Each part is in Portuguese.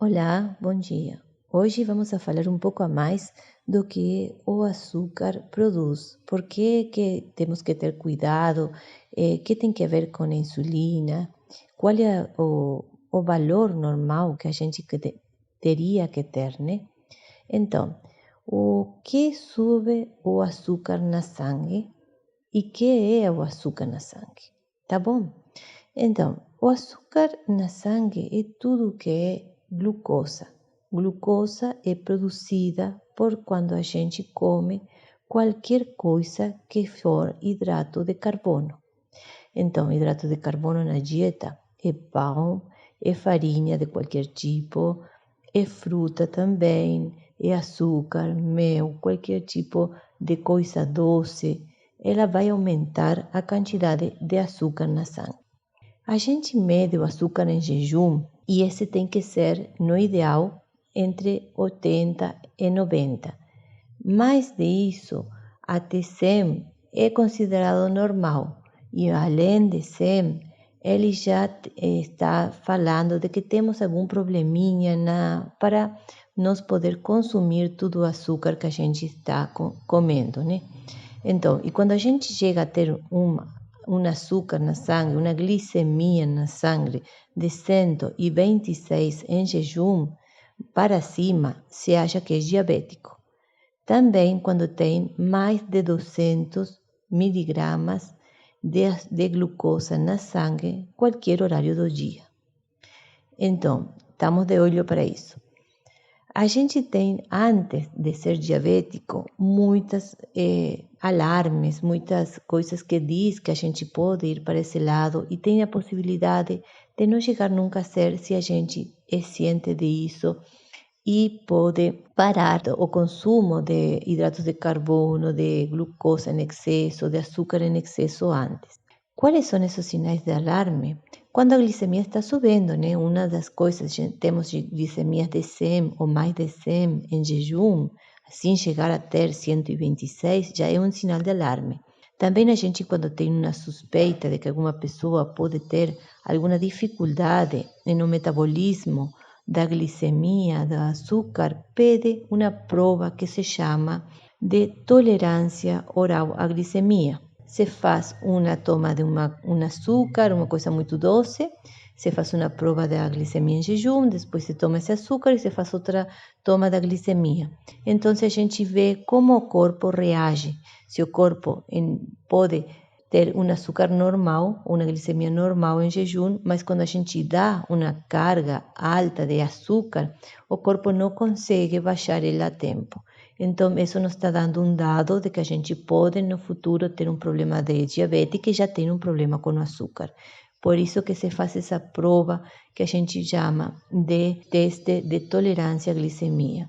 Olá, bom dia. Hoje vamos a falar um pouco a mais do que o açúcar produz. Por que temos que ter cuidado? Que tem que ver com a insulina? Qual é o valor normal que a gente teria que ter, né? Então, o que sube o açúcar na sangue e que é o açúcar na sangue? Tá bom? Então, o açúcar na sangue é tudo que é glucosa. Glucosa é produzida por quando a gente come qualquer coisa que for hidrato de carbono. Então, hidrato de carbono na dieta é pão, é farinha de qualquer tipo, é fruta também, é açúcar, mel, qualquer tipo de coisa doce. Ela vai aumentar a quantidade de açúcar na sangue. A gente mede o açúcar em jejum e esse tem que ser, no ideal, entre 80 e 90. Mais disso, até 100 é considerado normal. E além de 100, ele já está falando de que temos algum probleminha para nós poder consumir todo o açúcar que a gente está comendo, né? Então, e quando a gente chega a ter um açúcar na sangue, uma glicemia na sangue de 126 em jejum, para cima, se acha que é diabético. Também quando tem mais de 200 miligramas de glucosa na sangue, qualquer horário do dia. Então, estamos de olho para isso. A gente tem, antes de ser diabético, muitas alarmes, muitas coisas que diz que a gente pode ir para esse lado e tem a possibilidade de não chegar nunca a ser se a gente é ciente disso e pode parar o consumo de hidratos de carbono, de glucosa em excesso, de açúcar em excesso antes. Quais são esses sinais de alarme? Quando a glicemia está subindo, né? Uma das coisas, temos glicemias de 100 ou mais de 100 em jejum, assim chegar a ter 126, já é um sinal de alarme. Também a gente, quando tem uma suspeita de que alguma pessoa pode ter alguma dificuldade no metabolismo da glicemia, do açúcar, pede uma prova que se chama de tolerância oral à glicemia. Se faz uma toma de um açúcar, uma coisa muito doce, se faz uma prova da glicemia em jejum, depois se toma esse açúcar e se faz outra toma da glicemia. Então, a gente vê como o corpo reage. Se o corpo pode ter um açúcar normal, uma glicemia normal em jejum, mas quando a gente dá uma carga alta de açúcar, o corpo não consegue baixar ele a tempo. Então, isso nos está dando um dado de que a gente pode, no futuro, ter um problema de diabetes e já tem um problema com o açúcar. Por isso que se faz essa prova que a gente chama de teste de tolerância à glicemia.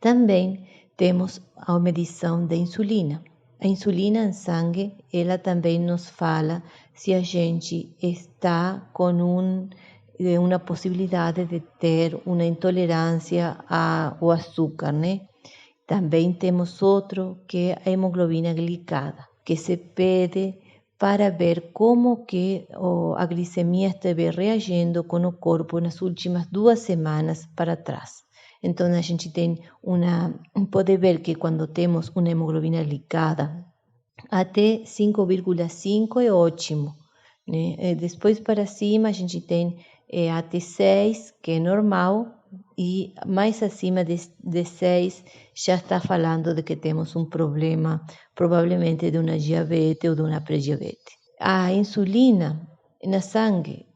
Também temos a medição da insulina. A insulina em sangue, ela também nos fala se a gente está com uma possibilidade de ter uma intolerância ao açúcar, né? Também temos outro que é a hemoglobina glicada, que se pede para ver como que a glicemia esteve reagindo com o corpo nas últimas 2 semanas para trás. Então, a gente pode ver que quando temos uma hemoglobina glicada, até 5,5 é ótimo, né? Depois para cima, a gente tem até 6, que é normal, e mais acima de 6 já está falando de que temos um problema, provavelmente de uma diabetes ou de uma pré-diabetes. A insulina na sangue,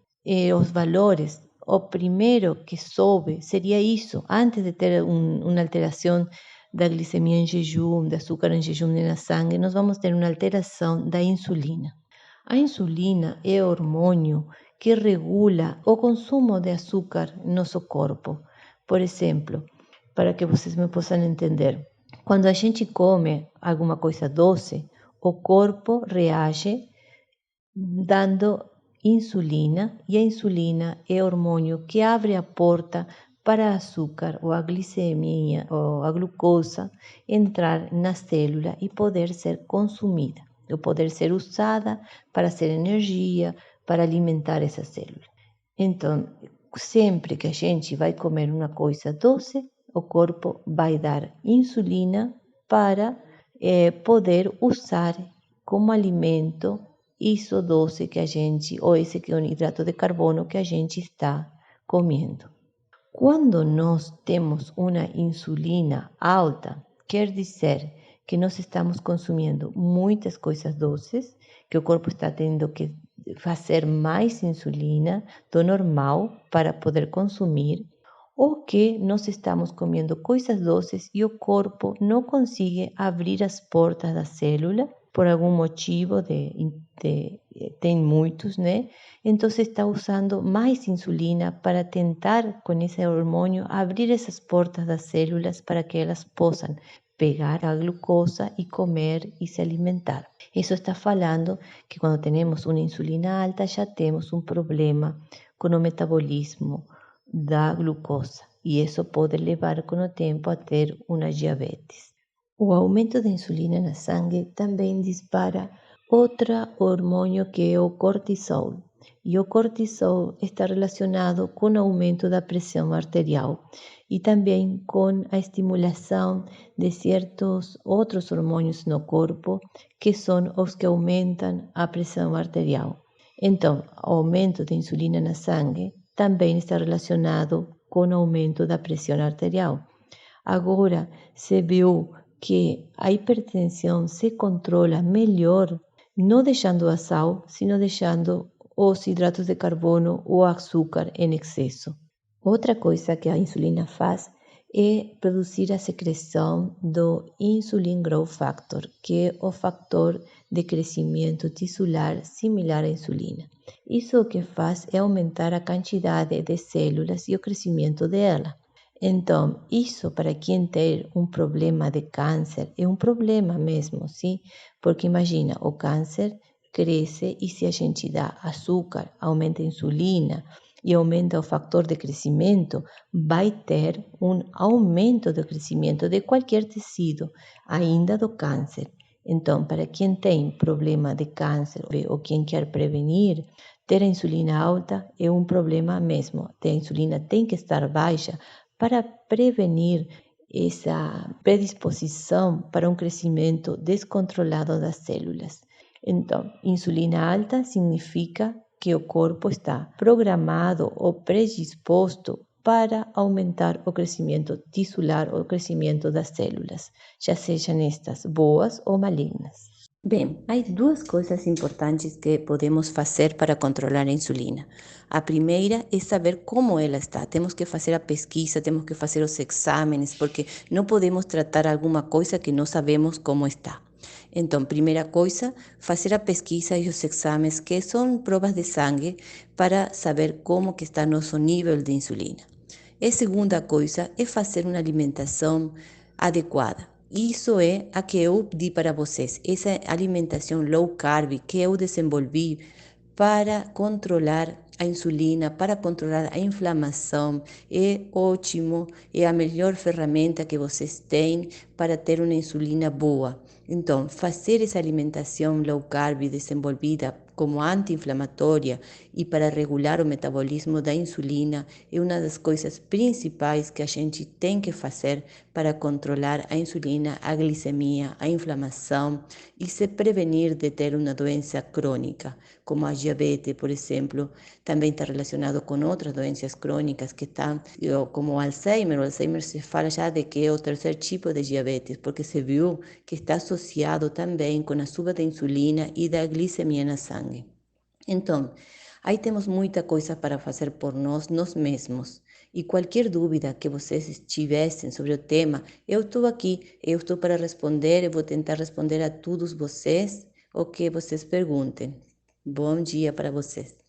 os valores, o primeiro que sobe seria isso, antes de ter uma alteração da glicemia em jejum, de açúcar em jejum na sangue, nós vamos ter uma alteração da insulina. A insulina é o hormônio que regula o consumo de açúcar no nosso corpo. Por exemplo, para que vocês me possam entender, quando a gente come alguma coisa doce, o corpo reage dando insulina, e a insulina é o hormônio que abre a porta para o açúcar ou a glicemia ou a glucosa entrar na célula e poder ser consumida, ou poder ser usada para ser energia, para alimentar essa célula. Então, sempre que a gente vai comer uma coisa doce, o corpo vai dar insulina para poder usar como alimento isso doce que a gente, ou esse que é um hidrato de carbono que a gente está comendo. Quando nós temos uma insulina alta, quer dizer que nós estamos consumindo muitas coisas doces, que o corpo está tendo que fazer mais insulina do normal para poder consumir, ou que nós estamos comendo coisas doces e o corpo não consegue abrir as portas da célula por algum motivo, tem muitos, né? Então está usando mais insulina para tentar, com esse hormônio, abrir essas portas das células para que elas possam pegar a glucosa e comer e se alimentar. Isso está falando que quando temos uma insulina alta já temos um problema com o metabolismo da glucosa e isso pode levar com o tempo a ter uma diabetes. O aumento da insulina na sangue também dispara outro hormônio que é o cortisol. E o cortisol está relacionado com o aumento da pressão arterial e também com a estimulação de certos outros hormônios no corpo, que são os que aumentam a pressão arterial. Então, o aumento da insulina na sangue também está relacionado com o aumento da pressão arterial. Agora, se viu que a hipertensão se controla melhor, não deixando a sal, sino deixando os hidratos de carbono ou açúcar em excesso. Outra coisa que a insulina faz é produzir a secreção do Insulin Growth Factor, que é o fator de crescimento tisular similar à insulina. Isso o que faz é aumentar a quantidade de células e o crescimento dela. Então, isso para quem tem um problema de câncer é um problema mesmo, sim? Porque imagina, o câncer cresce e se a gente dá açúcar, aumenta a insulina e aumenta o fator de crescimento, vai ter um aumento do crescimento de qualquer tecido, ainda do câncer. Então, para quem tem problema de câncer ou quem quer prevenir, ter a insulina alta é um problema mesmo. A insulina tem que estar baixa para prevenir essa predisposição para um crescimento descontrolado das células. Então, insulina alta significa que o corpo está programado ou predisposto para aumentar o crescimento tisular ou o crescimento das células, já sejam estas boas ou malignas. Bem, há duas coisas importantes que podemos fazer para controlar a insulina. A primeira é saber como ela está. Temos que fazer a pesquisa, temos que fazer os exames, porque não podemos tratar alguma coisa que não sabemos como está. Então, primeira coisa, fazer a pesquisa e os exames, que são provas de sangue, para saber como que está nosso nível de insulina. E segunda coisa é fazer uma alimentação adequada. Isso é a que eu di para vocês, essa alimentação low carb que eu desenvolvi para controlar a insulina, para controlar a inflamação. É ótimo, é a melhor ferramenta que vocês têm para ter uma insulina boa. Então, fazer essa alimentação low carb desenvolvida como anti-inflamatória e para regular o metabolismo da insulina é uma das coisas principais que a gente tem que fazer para controlar a insulina, a glicemia, a inflamação e se prevenir de ter uma doença crônica, como a diabetes, por exemplo. Também está relacionado com outras doenças crônicas que estão, como o Alzheimer. O Alzheimer se fala já de que é o terceiro tipo de diabetes, porque se viu que está associado também com a suba da insulina e da glicemia no sangue. Então, aí temos muita coisa para fazer por nós mesmos. E qualquer dúvida que vocês tivessem sobre o tema, eu estou aqui, eu estou para responder, eu vou tentar responder a todos vocês o que vocês perguntem. Bom dia para vocês.